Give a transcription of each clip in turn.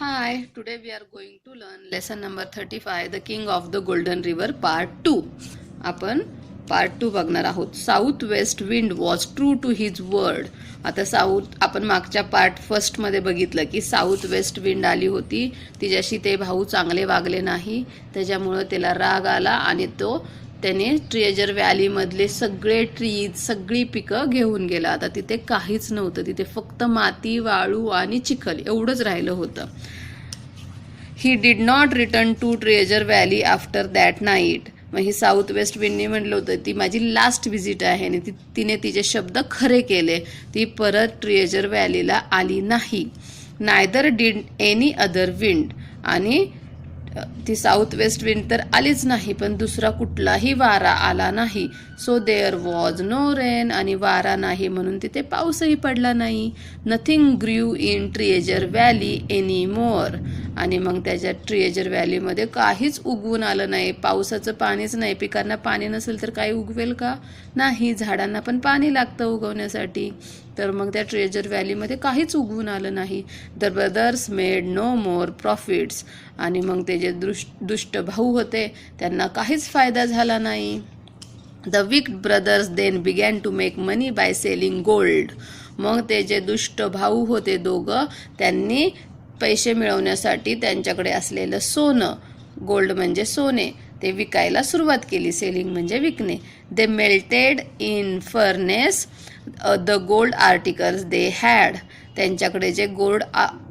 Hi, today we are going to learn lesson number 35, The King of the Golden River Part 2. आपण part 2 बघणार आहोत. South west wind was true to his word. आता आपण मागच्या part first मध्ये बघितलं की साऊथ वेस्ट विंड आली होती, तिच्याशी ते भाऊ चांगले वागले नाही, त्याच्यामुळं त्याला राग आला आणि त्याने ट्रेजर व्हॅलीमधले सगळे ट्रीज, सगळी पिकं घेऊन गेला. आता तिथे काहीच नव्हतं, तिथे फक्त माती, वाळू आणि चिखल एवढंच राहिलं होतं. He did not return to Treasure Valley after that night. मग ही साऊथ वेस्ट विंडने म्हटलं होतं ती माझी लास्ट व्हिजिट आहे आणि तिने तिचे शब्द खरे केले. ती परत ट्रेजर व्हॅलीला आली नाही. Neither did any other wind. आणि ती साऊथ वेस्ट विंड तर आलीच नाही, पण दुसरा कुठलाही वारा आला नाही. So there was no rain. आणि वारा नाही म्हणून तिथे पाऊसही पडला नाही. Nothing grew in Treasure Valley any more. आणि मग त्याच्या ट्रेजर व्हॅलीमध्ये काहीच उगवून आलं नाही. पावसाचं पाणीच नाही. पिकांना पाणी नसेल तर काही उगवेल का? नाही. झाडांना पण पाणी लागतं उगवण्यासाठी. तर मग त्या ट्रेजर व्हॅलीमध्ये काहीच उगवून आलं नाही. The brothers made no more profits. आणि मग ते जे दुष्ट भाऊ होते त्यांना काहीच फायदा झाला नाही. The wicked brothers then began to make money by selling gold. मग ते जे दुष्ट भाऊ होते दोघं, त्यांनी पैसे मिळवण्यासाठी त्यांच्याकडे असलेलं सोनं, गोल्ड म्हणजे सोने, ते विकायला सुरुवात केली. सेलिंग म्हणजे विकणे. They melted in furnace the gold articles they had. त्यांच्याकडे जे गोल्ड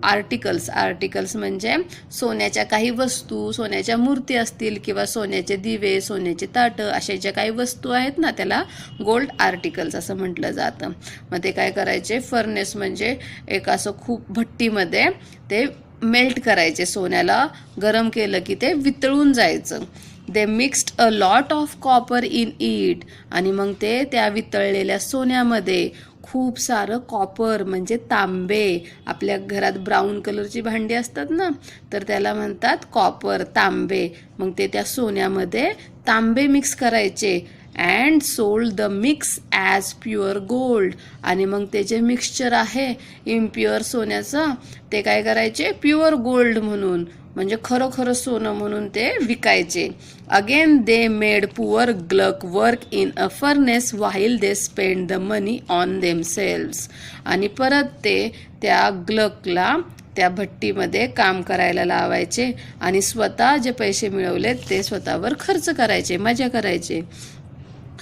आर्टिकल्स म्हणजे सोन्याच्या काही वस्तू, सोन्याच्या मूर्ती असतील किंवा सोन्याचे दिवे, सोन्याचे ताटं, अशा ज्या काही वस्तू आहेत ना, त्याला गोल्ड आर्टिकल्स असं म्हटलं जातं. मग ते काय करायचे, फर्नेस म्हणजे एक असं खूप भट्टीमध्ये ते मेल्ट करायचे. सोन्याला गरम केलं की ते वितळून जायचं. They mixed a lot of copper in it. आणि मग ते त्या वितळलेल्या सोन्यामध्ये खूप सारं कॉपर म्हणजे तांबे, आपल्या घरात ब्राऊन कलरची भांडी असतात ना, तर त्याला म्हणतात कॉपर, तांबे. मग ते त्या सोन्यामध्ये तांबे मिक्स करायचे. And sold the mix as pure gold. आणि मग ते जे मिक्सचर आहे इम्प्युअर सोन्याचं, ते काय करायचे, प्युअर गोल्ड म्हणून, म्हणजे खरं सोनं म्हणून ते विकायचे. Again they made poor Gluck work in a furnace while they spend the money on themselves. आणि परत ते त्या ग्लकला त्या भट्टीमध्ये काम करायला लावायचे आणि स्वतः जे पैसे मिळवलेत ते स्वतःवर खर्च करायचे, मजा करायचे.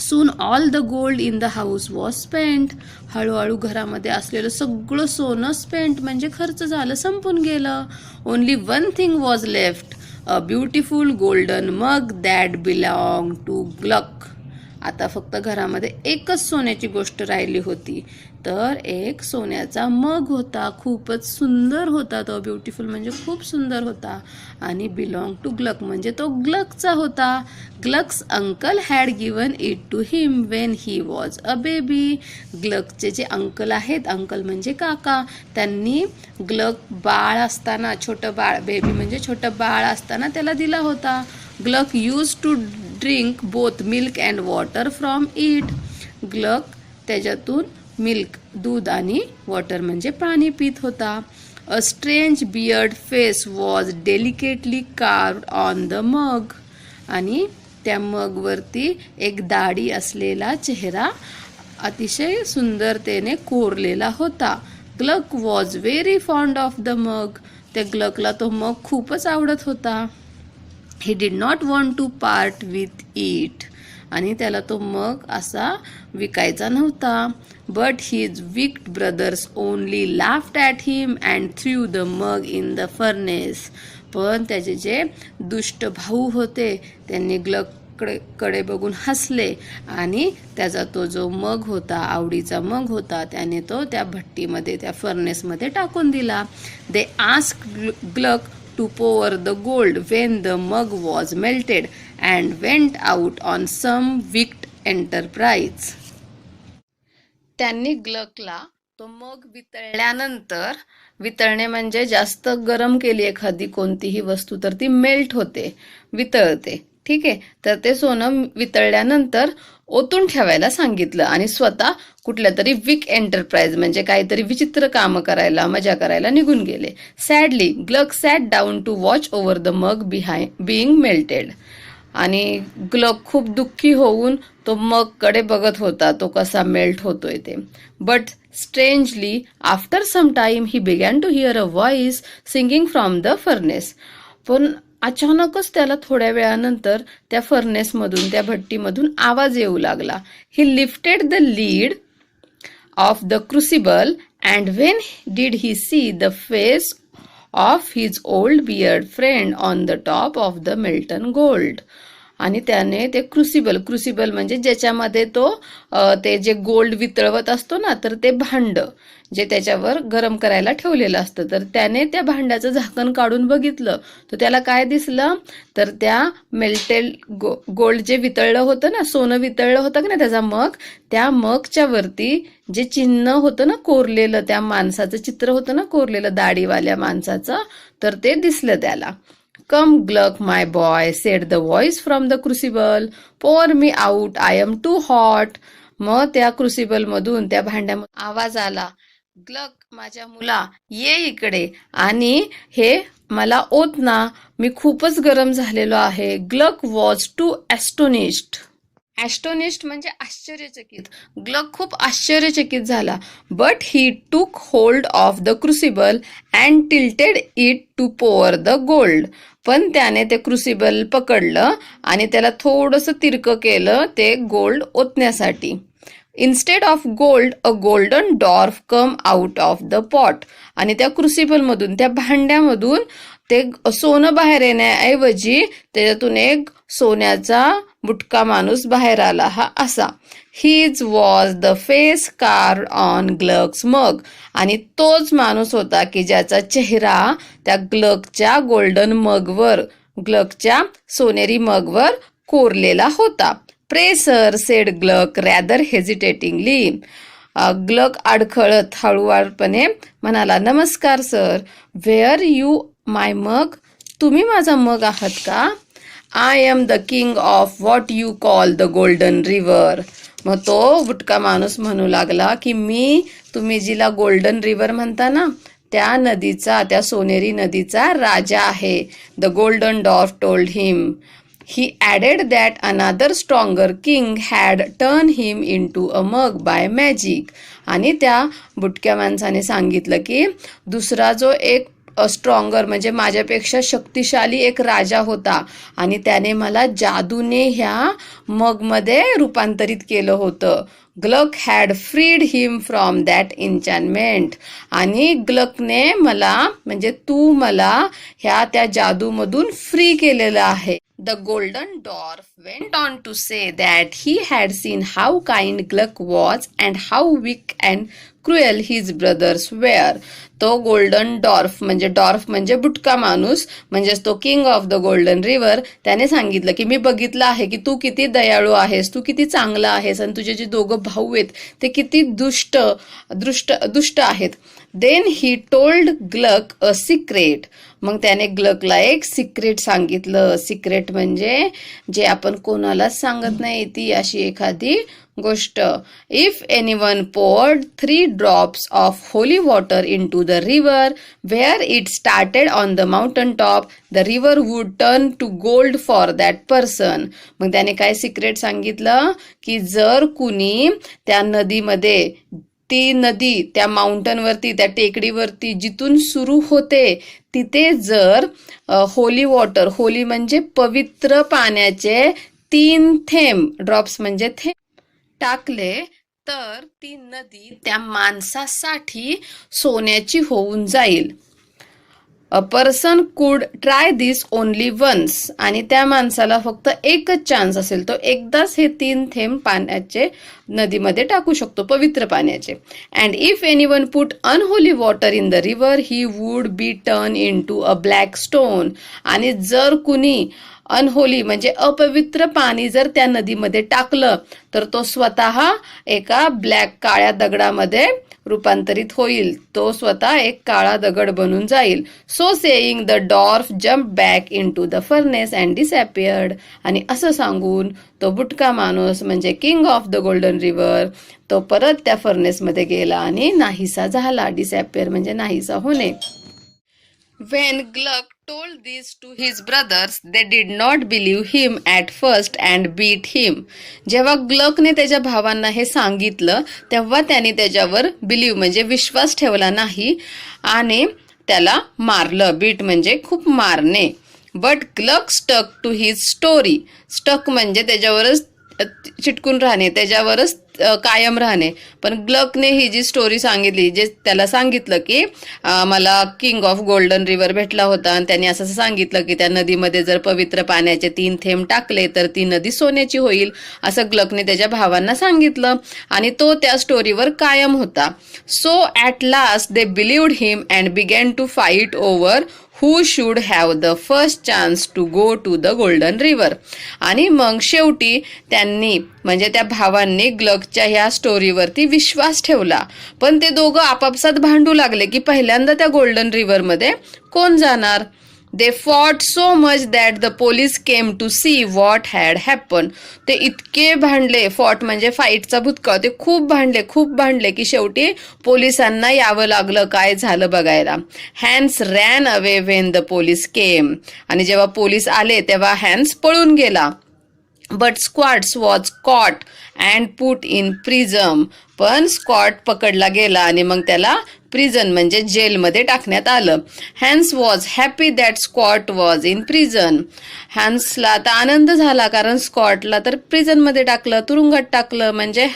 सून all the gold in the house was spent. हळूहळू घरामध्ये असलेलं सगळं सोनं स्पेंट म्हणजे खर्च झालं, संपून गेलं. Only one thing was left, a beautiful golden मग दॅट बिलॉंग टू ग्लक. आता फक्त घरामध्ये एकच सोन्याची गोष्ट राहिली होती. तर एक सोन्याचा मग होता, खूपच सुंदर होता तो. ब्युटिफुल म्हणजे खूप सुंदर होता. आणि बिलॉंग टू ग्लक म्हणजे तो ग्लकचा होता. Gluck's uncle had given it to him when he was a baby. ग्लकचे जे अंकल आहेत, अंकल म्हणजे काका, त्यांनी ग्लक बाळ असताना, छोटं बाळ, बेबी म्हणजे छोटं बाळ असताना त्याला दिला होता. Gluck use to drink both milk and water from it. Gluck त्याच्यातून मिल्क, दूध आणि वॉटर म्हणजे पाणी पित होता. A strange beard face was delicately carved on the mug. आणि त्या मगवरती एक दाढी असलेला चेहरा अतिशय सुंदरतेने कोरलेला होता. Gluck was very fond of the mug. त्या ग्लकला तो मग खूपच आवडत होता. He did not want to part with it. आणि त्याला तो मग असा विकायचा नव्हता. But his wicked brothers only laughed at him and threw the mug in the furnace. पण त्याचे जे दुष्ट भाऊ होते त्यांनी ग्लककडे बघून हसले आणि त्याचा तो जो मग होता, आवडीचा मग होता, त्याने तो त्या भट्टीमध्ये, त्या फर्नेसमध्ये टाकून दिला. They asked Gluck to pour the gold when the mug was melted and went out on some wicked enterprise. त्यांनी ग्लकला तो मग वितळल्यानंतर, वितळणे म्हणजे जास्त गरम केली एखादी कोणतीही वस्तू तर ती मेल्ट होते, वितळते. ठीक आहे. तर ते सोनं वितळल्यानंतर ओतून ठेवायला सांगितलं आणि स्वतः कुठल्या तरी वीक एंटरप्राइज म्हणजे काहीतरी विचित्र कामं करायला, मजा करायला निघून गेले. Sadly Gluck sat down to watch over the mug being melted. आणि ग्लक खूप दुःखी होऊन तो मग कडे बघत होता, तो कसा मेल्ट होतोय ते. But strangely after some time he began to hear a voice singing from the furnace. पण अचानकच त्याला थोड्या वेळानंतर त्या फर्नेसमधून, त्या भट्टीमधून आवाज येऊ लागला. ही lifted the lead of the crucible and when did he see the face of his old beard friend on the top of the Merton gold. आणि त्याने ते क्रुसिबल म्हणजे ज्याच्यामध्ये तो ते जे गोल्ड वितळवत असतो ना, तर ते भांड जे त्याच्यावर गरम करायला ठेवलेलं असतं, तर त्याने त्या भांड्याचं झाकण काढून बघितलं. तर त्याला काय दिसलं, तर त्या मेल्टेड गोल्ड जे वितळलं होतं ना, सोनं वितळलं होतं की ना त्याचा मग, त्या मगच्या वरती जे चिन्ह होतं ना कोरलेलं, त्या माणसाचं चित्र होतं ना कोरलेलं दाढीवाल्या माणसाचं, तर ते दिसलं त्याला. Come, Gluck, my boy, said the voice from the crucible. Pour me out, I am too hot. मग त्या क्रुसिबल मधून, त्या भांड्यामधून आवाज आला, ग्लक माझ्या मुला, ये इकडे आणि हे मला ओत ना, मी खूपच गरम झालेलो आहे. Gluck was too astonished. Astonished म्हणजे आश्चर्यचकित. ग्लक खूप आश्चर्यचकित झाला. But he took hold of the crucible and tilted it to pour the gold. पण त्याने ते क्रुसिबल पकडलं आणि त्याला थोडंसं तिरकं केलं ते गोल्ड ओतण्यासाठी. Instead of gold a golden dwarf come out of the pot. आणि त्या क्रुसिबलमधून, त्या भांड्यामधून ते सोनं बाहेर येण्याऐवजी त्याच्यातून एक सोन्याचा बुटका माणूस बाहेर आला. हा असा. His was the face carved on Gluck's mug. आणि तोच माणूस होता की ज्याचा चेहरा त्या ग्लकच्या गोल्डन मगवर, ग्लकच्या सोनेरी मगवर कोरलेला होता. Pray sir, said Gluck rather hesitatingly. Gluck अडखळत हळूवारपणे म्हणाला, नमस्कार सर. व्हेअर यू माय मग. तुम्ही माझा मग आहात का? I am the king of what you call the golden river. मग तो बुटका माणूस म्हणू लागला की मी, तुम्ही जिला गोल्डन रिव्हर म्हणता ना, त्या नदीचा, त्या सोनेरी नदीचा राजा आहे. The golden dwarf told him. He added that another stronger king had turned him into a mug by magic. आणि त्या बुटक्या माणसाने सांगितलं की दुसरा जो एक स्ट्रॉंगर म्हणजे माझ्यापेक्षा शक्तिशाली एक राजा होता आणि त्याने मला जादूने ह्या मगमध्ये रूपांतरित केलं होतं. Gluck had freed him from that enchantment. आणि ग्लकने मला, म्हणजे तू मला ह्या त्या जादूमधून फ्री केलेलं आहे. The golden dwarf went on to say that he had seen how kind Gluck was and how weak and cruel his brothers were. तो गोल्डन डॉर्फ म्हणजे बुटका माणूस, म्हणजेच तो king of the golden river, त्याने सांगितलं की मी बघितलं आहे की तू किती दयाळू आहेस, तू किती चांगला आहेस आणि तुझे जे दोघं भाऊ आहेत ते किती दुष्ट आहेत. Then he told Gluck a secret. मग त्याने ग्लकला एक सिक्रेट सांगितलं. सिक्रेट म्हणजे जे आपण कोणालाच सांगत नाही ती अशी एखादी गोष्ट. If anyone poured 3 drops of holy water into the river where it started on the mountain top, the river would turn to gold for that person. मग त्याने काय सिक्रेट सांगितलं की जर कुणी त्या नदीमध्ये, ती नदी त्या माउंटनवरती, त्या टेकडीवरती जिथून सुरू होते तिथे जर होली वॉटर, होली म्हणजे पवित्र पाण्याचे 3 थेंब, ड्रॉप्स म्हणजे थेंब टाकले तर ती नदी त्या माणसासाठी सोन्याची होऊन जाईल. अ पर्सन कुड ट्राय दिस ओनली वन्स. आणि त्या माणसाला फक्त एकच चान्स असेल, तो एकदाच हे 3 थेंब पाण्याचे नदीमध्ये टाकू शकतो, पवित्र पाण्याचे. And if anyone put unholy water in the river he would be turn into a black stone. आणि जर कुणी अनहोली म्हणजे अपवित्र पाणी जर त्या नदीमध्ये टाकलं तर तो स्वतः एका काळ्या दगडामध्ये रूपांतरित होईल, तो स्वतः एक काळा दगड बनून जाईल. So saying the dwarf jump back into the furnace and disappeared. आणि असं सांगून तो बुटका माणूस म्हणजे king of the golden river तो परत त्या फर्नेसमध्ये गेला आणि नाहीसा झाला. डिसअपियर म्हणजे नाहीसा होणे. When Gluck told this to his brothers, they did not believe him at first and beat him. जेव्हा ग्लकने त्याच्या भावांना हे सांगितलं तेव्हा त्याने त्याच्यावर बिलीव्ह म्हणजे विश्वास ठेवला नाही आणि त्याला मारलं. बीट म्हणजे खूप मारणे. But Gluck stuck to his story. Stuck म्हणजे त्याच्यावरच चिटकून राहणे, त्याच्यावरच कायम राहणे. पण ग्लकने ही जी स्टोरी सांगितली, जे त्याला सांगितलं की मला किंग ऑफ गोल्डन रिव्हर भेटला होता आणि त्याने असं सांगितलं की त्या नदीमध्ये जर पवित्र पाण्याचे 3 थेंब टाकले तर ती नदी सोन्याची होईल, असं ग्लकने त्याच्या भावांना सांगितलं आणि तो त्या स्टोरीवर कायम होता. So at last they believed him and began to fight over who should have the first chance to go to the golden river. आणि मग शेवटी त्यांनी म्हणजे त्या भावांनी ग्लकच्या ह्या स्टोरीवरती विश्वास ठेवला. पण ते दोघं आपापसात भांडू लागले की पहिल्यांदा त्या गोल्डन रिव्हरमध्ये कोण जाणार. They fought so much that the police came to see what had happened. ते इतके भांडले, फॉट म्हणजे फाईटचा भूतकाळ, ते खूप भांडले की शेवटी पोलिसांना यावं लागलं काय झालं बघायला. Hans ran away when the police came. आणि जेव्हा पोलीस आले तेव्हा हॅन्स पळून गेला. But Schwartz was caught and put in prison. पण स्कॉट पकडला गेला आणि मग त्याला प्रिझन म्हणजे जेलमध्ये टाकण्यात आलं. Hans was happy that Schwartz was in prison. हॅन्सला आता आनंद झाला कारण स्कॉटला तर प्रिझनमध्ये टाकलं, तुरुंगात टाकलं, म्हणजे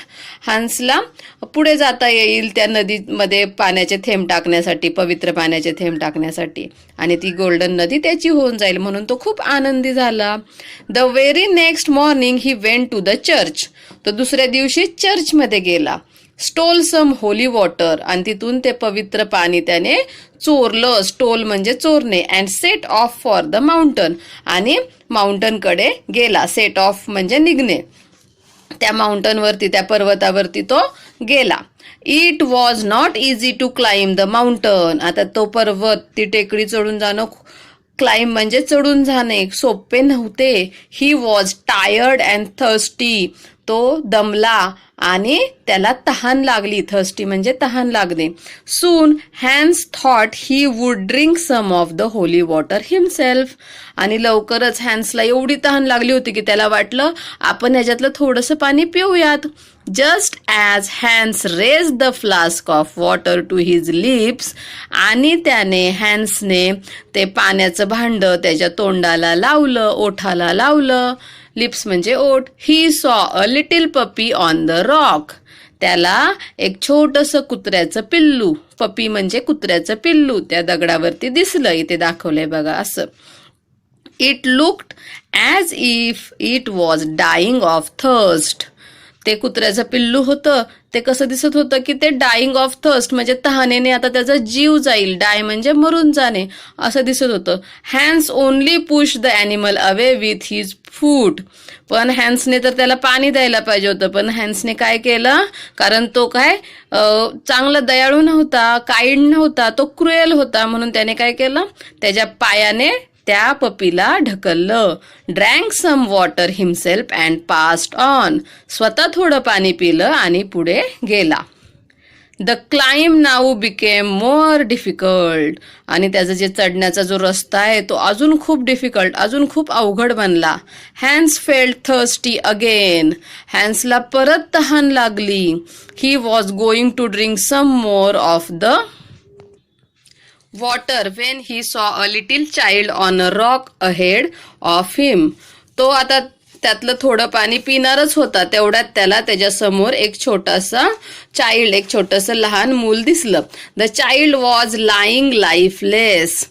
हॅन्सला पुढे जाता येईल त्या नदीमध्ये पाण्याचे थेंब टाकण्यासाठी, पवित्र पाण्याचे थेंब टाकण्यासाठी, आणि ती गोल्डन नदी त्याची होऊन जाईल म्हणून तो खूप आनंदी झाला. The very next morning he went to the church. तो दुसऱ्या दिवशी चर्चमध्ये गेला. Stole some holy water. आणि तिथून ते पवित्र पाणी त्याने चोरलं. स्टोल म्हणजे चोरणे. And set off for the mountain. आणि माउंटनकडे गेला. सेट ऑफ म्हणजे निघणे. त्या माउंटनवरती, त्या पर्वतावरती तो गेला. It was not easy to climb the mountain. आता तो पर्वत, ती टेकडी चढून जाणं, क्लाइम्ब म्हणजे चढून जाणे, सोपे नव्हते. He was tired and thirsty. तो दमला आणि त्याला तहान लागली. थर्स्टी म्हणजे तहान लागणे. Soon Hans thought he would drink some of the holy water himself. आणि लवकरच हॅन्सला एवढी तहान लागली होती की त्याला वाटलं आपण ह्याच्यातलं थोडंसं पाणी पिऊयात. Just as Hans raise the flask of water to his lips. आणि हॅन्सने ते पाण्याचं भांड त्याच्या तोंडाला लावलं, ओठाला लावलं. लिप्स म्हणजे ओठ. ही saw a little puppy on the rock. त्याला एक छोटंसं कुत्र्याचं पिल्लू, पपी म्हणजे कुत्र्याचं पिल्लू, त्या दगडावरती दिसलं. इथे दाखवलंय बघा असं. It looked as if it was dying of thirst. ते कुत्र्याचं पिल्लू होतं ते कसं दिसत होतं की ते डाईंग ऑफ थर्स्ट म्हणजे तहानेने आता त्याचा जीव जाईल. डाय म्हणजे मरून जाणे असं दिसत होतं. Hans only push the animal away with his foot. पण हॅन्सने तर त्याला पाणी द्यायला पाहिजे होतं, पण हॅन्सने काय केलं, कारण तो काय चांगला दयाळू नव्हता, काइंड नव्हता, तो क्रुएल होता, म्हणून त्याने काय केलं, त्याच्या पायाने त्या पपीला ढकललं. Drank some water himself and passed on. स्वतः थोडं पाणी पिलं आणि पुढे गेला. The climb now became more difficult. आणि त्याचा जे चढण्याचा जो रस्ता आहे तो अजून खूप डिफिकल्ट, अजून खूप अवघड बनला. Hans felt thirsty again. हॅन्सला परत तहान लागली. He was going to drink some more of the water when he saw a little child on a rock ahead of him. तो आता त्यातलं थोडं पाणी पिणारच होता, तेवढ्यात त्याला त्याच्यासमोर एक छोटासा चाइल्ड, एक छोटंसं लहान मूल दिसलं. The child was lying lifeless.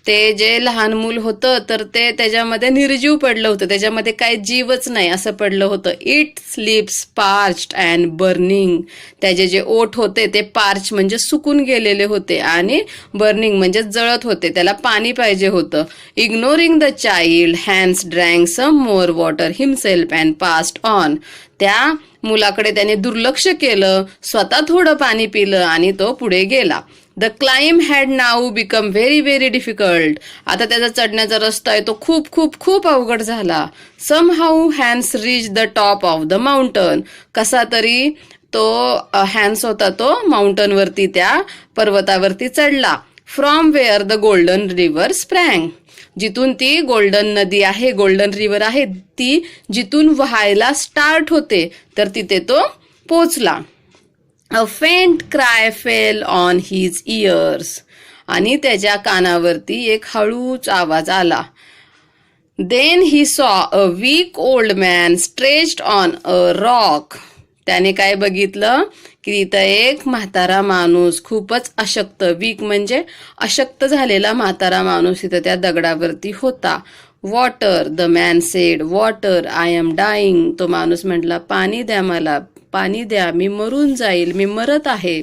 ते जे लहान मूल होतं तर ते त्याच्यामध्ये निर्जीव पडलं होतं, त्याच्यामध्ये काही जीवच नाही असं पडलं होतं. It's lips parched and burning. त्याचे जे ओठ होते ते पार्च म्हणजे सुकून गेलेले होते आणि बर्निंग म्हणजे जळत होते, त्याला पाणी पाहिजे होतं. Ignoring the child Hans drank some more water himself and passed on. त्या मुलाकडे त्याने दुर्लक्ष केलं, स्वतः थोडं पाणी पिलं आणि तो पुढे गेला. The climb had now become very very difficult. आता त्याचा चढण्याचा रस्ता आहे तो खूप खूप खूप अवघड झाला. Somehow Hans reach the top of the mountain. कसा तरी तो हॅन्स होता तो माउंटनवरती, त्या पर्वतावरती चढला. From where the golden river sprang. जिथून ती गोल्डन नदी आहे, गोल्डन रिव्हर आहे, ती जिथून वाहायला स्टार्ट होते तर तिथे तो पोचला. A faint cry fell on his ears. आणि त्याच्या कानावरती एक हळूच आवाज आला. Then he saw a weak old man stretched on a rock. त्याने काय बघितलं की तिथं एक म्हातारा माणूस, खूपच अशक्त, वीक म्हणजे अशक्त झालेला म्हातारा माणूस तिथं त्या दगडावरती होता. Water the man said, water I am dying. तो माणूस म्हटला पाणी द्या मला, पाणी द्या, मी मरून जाईल, मी मरत आहे.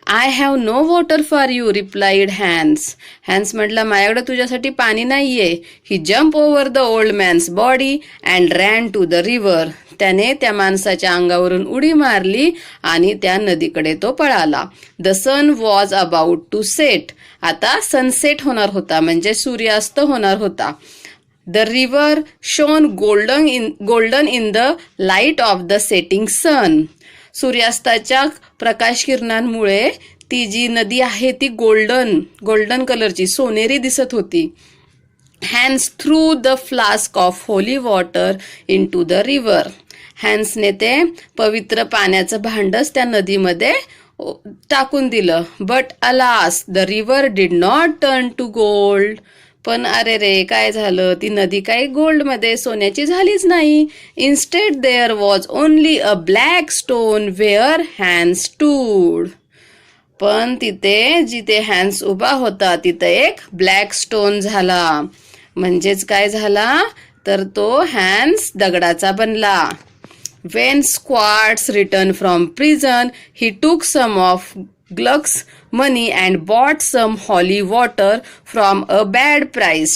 I have no water for you replied Hans. Hans म्हटला माझ्याकडे तुझ्यासाठी पाणी नाहीये. He jump over the old man's body and ran to the river. त्याने त्या माणसाच्या अंगावरून उडी मारली आणि त्या नदीकडे तो पळाला. The sun was about to set. आता सनसेट होणार होता म्हणजे सूर्यास्त होणार होता. The river shone golden in the light of the setting sun. सूर्यास्ताच्या प्रकाश किरणांमुळे ती जी नदी आहे ती गोल्डन कलरची, सोनेरी दिसत होती. Hans threw the flask of holy water into the river. हॅन्सने ते पवित्र पाण्याचं भांडच त्या नदीमध्ये टाकून दिलं. But alas the river did not turn to gold. पण अरे रे, काय झालं, ती नदी काही गोल्डमध्ये, सोन्याची झालीच नाही. Instead there was only a black stone where Hans stood. पण तिथे जिथे हॅन्स उभा होता तिथे एक ब्लॅक स्टोन झाला. म्हणजेच काय झाला तर तो हॅन्स दगडाचा बनला. When Squarts returned from prison, he took some of Gluck's money and bought some holy water from a bad price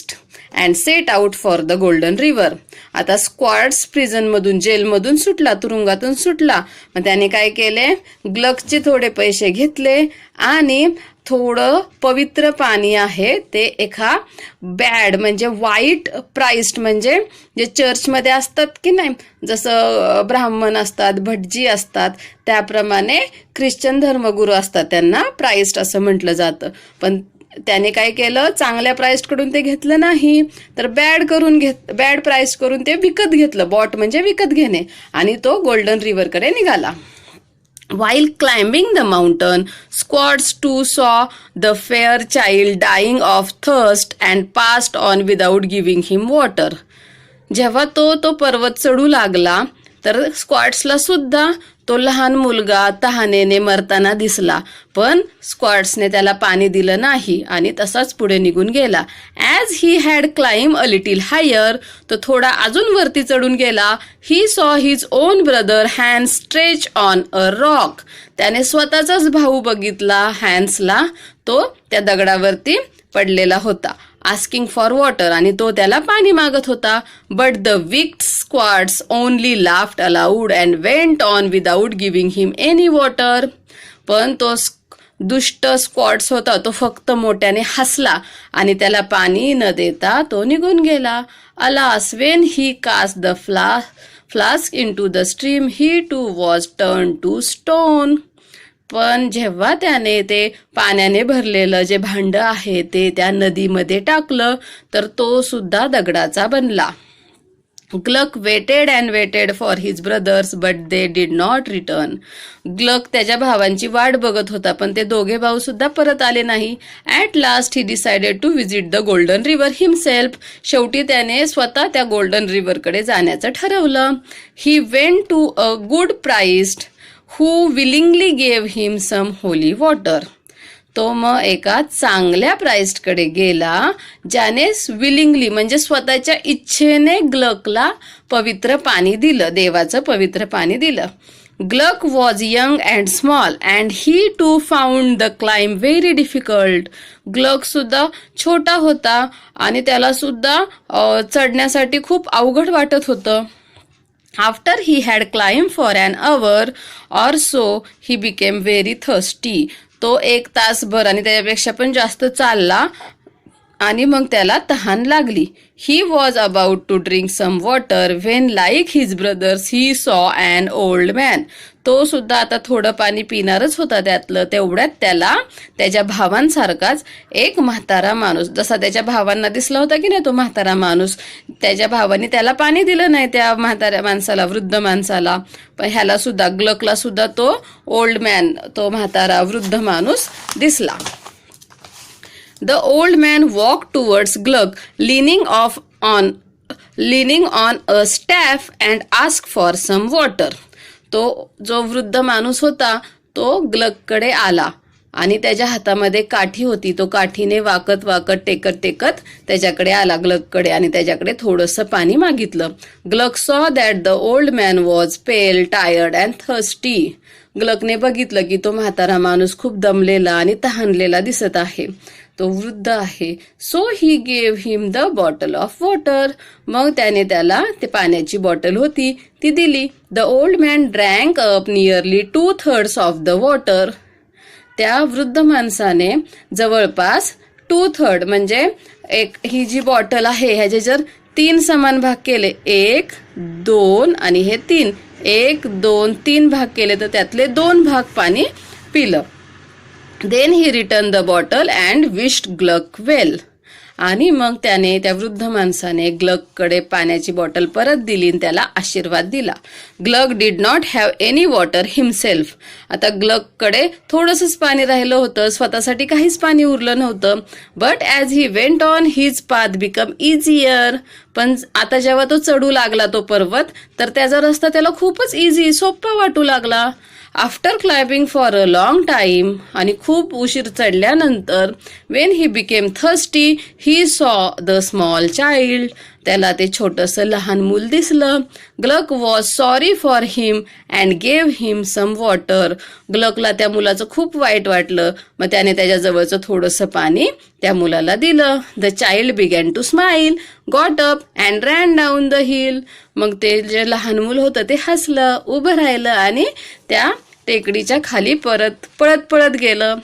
and set out for the Golden River. आता स्क्वाड्स प्रिझनमधून, जेलमधून सुटला, तुरुंगातून सुटला. मग त्याने काय केले, ग्लकचे थोडे पैसे घेतले आणि थोडं पवित्र पाणी आहे ते एका बॅड म्हणजे वाईट प्राइस्ड, म्हणजे जे चर्चमध्ये असतात की नाही, जसं ब्राह्मण असतात, भटजी असतात, त्याप्रमाणे ख्रिश्चन धर्मगुरू असतात, त्यांना प्राइस्ड असं म्हटलं जातं. पण त्याने काय केलं, चांगल्या प्राइस्ड कडून ते घेतलं नाही तर बॅड प्राइस करून ते विकत घेतलं. बॉट म्हणजे विकत घेणे. आणि तो गोल्डन रिव्हरकडे निघाला. While climbing the mountain, Squads too saw the fair child dying of thirst and passed on without giving him water. जेव्हा तो पर्वत चढू लागला तर स्क्वाड्सला सुद्धा तो लहान मुलगा तहानेने मरताना दिसला. पण स्क्वाड्सने त्याला पाणी दिलं नाही आणि तसाच पुढे निघून गेला. As he had climb a little higher, तो थोडा अजून वरती चढून गेला. He saw his own brother Hans stretch on a rock. त्याने स्वतःचाच भाऊ बघितला हॅन्सला, तो त्या दगडावरती पडलेला होता. आस्किंग फॉर वॉटर, आणि तो त्याला पाणी मागत होता. But the wicked squads only laughed aloud and went on without giving him any water. पण तो दुष्ट स्क्वाड्स होता, तो फक्त मोठ्याने हसला आणि त्याला पाणी न देता तो निघून गेला. Alas when he cast the flask into the stream he too was turn to stone. पण जेव्हा त्याने ते पाण्याने भरलेलं जे भांड आहे ते त्या नदीमध्ये टाकलं तर तो सुद्धा दगडाचा बनला. Gluck waited and waited for his brothers but they did not return. Gluck त्याच्या भावांची वाट बघत होता पण ते दोघे भाऊ सुद्धा परत आले नाही. At last he decided to visit the golden river himself. शेवटी त्याने स्वतः त्या गोल्डन रिव्हरकडे जाण्याचं ठरवलं. He went to a good priest who willingly gave him some holy water. तो मग एका चांगल्या प्राइस्टकडे गेला, ज्याने विलिंगली म्हणजे स्वतःच्या इच्छेने ग्लकला पवित्र पाणी दिलं, देवाचं पवित्र पाणी दिलं. Gluck was young and small and he too found the climb very difficult. Gluck सुद्धा छोटा होता आणि त्याला सुद्धा चढण्यासाठी खूप अवघड वाटत होतं. After he had climbed for an hour or so, he became very thirsty. तो 1 तासभर आणि त्याच्यापेक्षा पण जास्त चालला आणि मग त्याला तहान लागली. He was about to drink some water when, like his brothers, he saw an old man. तो सुद्धा आता थोडं पाणी पिणारच होता त्यातलं. तेवढ्यात त्याला त्याच्या भावांसारखाच एक म्हातारा माणूस, जसा त्याच्या भावांना दिसला होता की नाही तो म्हातारा माणूस, त्याच्या भावांनी त्याला पाणी दिलं नाही त्या म्हाताऱ्या माणसाला, वृद्ध माणसाला. पण ह्याला सुद्धा, ग्लकला सुद्धा तो ओल्ड मॅन, तो म्हातारा वृद्ध माणूस दिसला. The old man walked towards Gluck, leaning on a staff and asked for some water. तो जो वृद्ध माणूस होता तो ग्लककडे आला आणि त्याच्या हातामध्ये काठी होती. तो काठीने वाकत वाकत टेकत त्याच्याकडे आला ग्लककडे आणि त्याच्याकडे थोडंसं पाणी मागितलं. Gluck saw that the old man was pale, tired and thirsty. ग्लकने बघितलं की तो म्हातारा माणूस खूप दमलेला आणि तहानलेला दिसत आहे, तो वृद्ध आहे. So he gave him the bottle of water. मग त्याने त्याला ते पाण्याची बॉटल होती ती दिली. The old man drank up nearly 2/3 of the water. त्या वृद्ध माणसाने जवळपास 2/3 म्हणजे ही जी बॉटल आहे ह्याचे जर 3 समान भाग केले, 1, 2 आणि हे 3, 1, 2, 3 भाग केले तर त्यातले 2 भाग पाणी पिलं. Then he returned the bottle and wished Gluck well. आणि मग त्याने, त्या वृद्ध माणसाने ग्लककडे पाण्याची बॉटल परत दिली आणि त्याला आशीर्वाद दिला. Gluck did not have any water himself. आता ग्लककडे थोडंसंच पाणी राहिलं होतं, स्वतःसाठी काहीच पाणी उरलं नव्हतं. But as he went on his path become easier. पण आता जेव्हा तो चढू लागला तो पर्वत, तर त्याचा रस्ता त्याला खूपच इझी, सोपा वाटू लागला. After climbing for a long time, आणि खूप उशीर चढल्यानंतर, when he became thirsty he saw the small child. त्याला ते छोटंसं लहान मूल दिसलं. Gluck was sorry for him and gave him some water. ग्लकला त्या मुलाचं खूप वाईट वाटलं, मग त्याने त्याच्याजवळचं थोडंसं पाणी त्या मुलाला दिलं. The child began to smile, got up and ran down the hill. मग ते जे लहान मूल होतं ते हसलं, उभं राहिलं आणि त्या टेकडीच्या खाली पळत गेलं.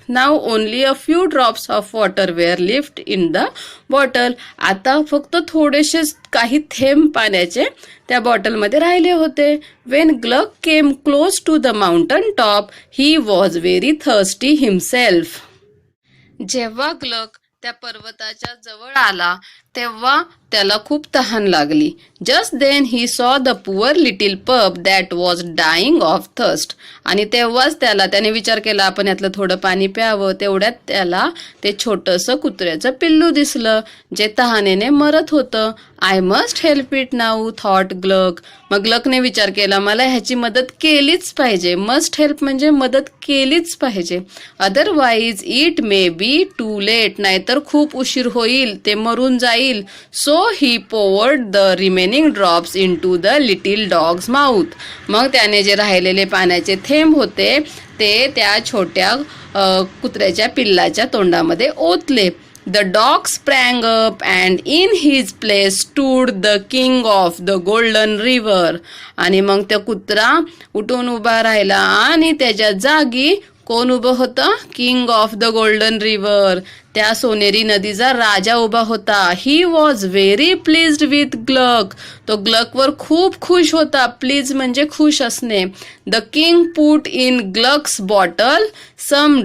Now only a few drops of water were left in the bottle. आता फक्त थोडेसेच काही थेंब पाण्याचे त्या बॉटलमध्ये राहिले होते. When Gluck came close to the mountain top he was very thirsty himself. जेव्हा ग्लक त्या पर्वताच्या जवळ आला तेव्हा त्याला खूप तहान लागली. Just then he saw the poor little pup that was dying of thirst. आणि तेव्हाच त्याने विचार केला आपण यातलं थोडं पाणी प्यावं. तेवढ्यात त्याला ते छोटंसं कुत्र्याचं पिल्लू दिसलं जे तहानेने मरत होतं. I must help it now thought Gluck. मग ग्लकने विचार केला मला ह्याची मदत केलीच पाहिजे. मस्ट हेल्प म्हणजे मदत केलीच पाहिजे. Otherwise it may be too late. नाहीतर खूप उशीर होईल, ते मरून जाईल. So he poured the remaining drops into the little dog's mouth. मग त्याने जे राहिलेले पाण्याचे थेंब होते ते त्या छोट्या कुत्र्याच्या पिल्लाच्या तोंडामध्ये ओतले. The dog sprang up and in his place stood the king of the golden river. आणि मग त्या कुत्रा उठून उभा राहिला आणि त्याच्या जागी कोण उभं होतं? King of the golden river. त्या सोनेरी नदीचा राजा उभा होता. He was very pleased with Gluck. तो ग्लकवर खूप खुश होता. प्लीज म्हणजे खुश असणे. The king put in Gluck's bottle some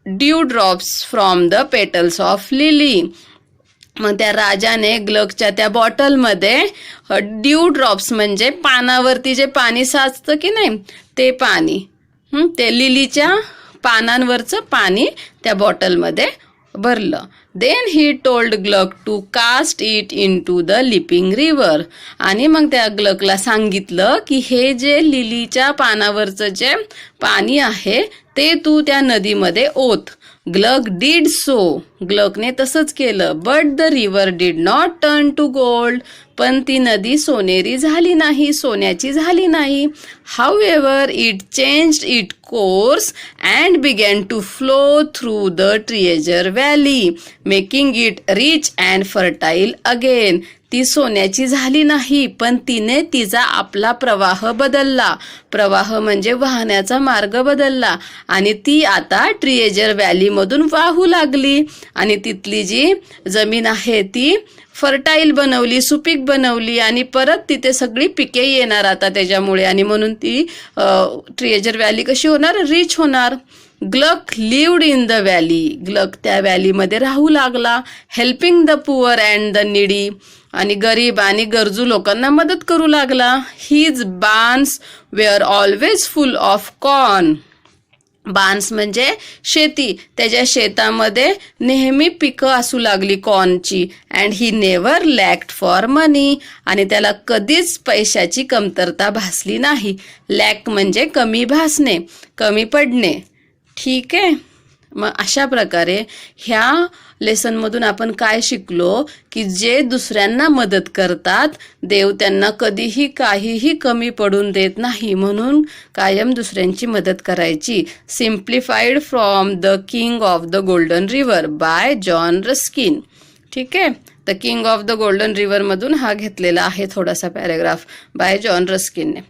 dew drops from the petals of lily. मग त्या राजाने ग्लकच्या त्या बॉटलमध्ये ड्यू ड्रॉप्स म्हणजे पानावरती जे पाणी साचतं की नाही ते पाणी, ते लिलीच्या पानांवरचं पाणी त्या बॉटलमध्ये भरलं. Then he told Gluck to cast it into the leaping river. आणि मग त्या ग्लकला सांगितलं की हे जे लिलीच्या पानावरचं जे पाणी आहे ते तू त्या नदीमध्ये ओत. ग्लक डीड सो, ग्लकने तसंच केलं. But the river did not turn to gold, पण ती नदी सोनेरी झाली नाही, सोन्याची झाली नाही. However it changed it course and began to flow through the treasure valley, making it rich and fertile again. ती सोन्याची झाली नाही, पण तिने तिचा आपला प्रवाह बदलला. प्रवाह म्हणजे वाहण्याचा मार्ग बदलला आणि ती आता ट्रेजर व्हॅलीमधून वाहू लागली आणि तिथली जी जमीन आहे ती फर्टाईल बनवली, सुपीक बनवली आणि परत तिथे सगळी पिके येणार आता त्याच्यामुळे, आणि म्हणून ती ट्रेजर व्हॅली कशी होणार, रिच होणार. Gluck lived in the valley, Gluck त्या व्हॅलीमध्ये राहू लागला. Helping the poor and the needy, आणि गरीब आणि गरजू लोकांना मदत करू लागला. His barns were always full of corn, barns म्हणजे शेती, त्याच्या शेतामध्ये नेहमी पिकं असू लागली कॉर्नची. And he never lacked for money, आणि त्याला कधीच पैशाची कमतरता भासली नाही. लॅक म्हणजे कमी भासणे, कमी पडणे. ठीक आहे. मग अशा प्रकारे ह्या लेसनमधून आपण काय शिकलो की जे दुसऱ्यांना मदत करतात देव त्यांना कधीही काहीही कमी पडून देत नाही, म्हणून कायम दुसऱ्यांची मदत करायची. Simplified from the king of the golden river bye John Ruskin. ठीक आहे. The king of the golden river मधून हा घेतलेला आहे थोडासा पॅरेग्राफ बाय जॉन रस्किनने.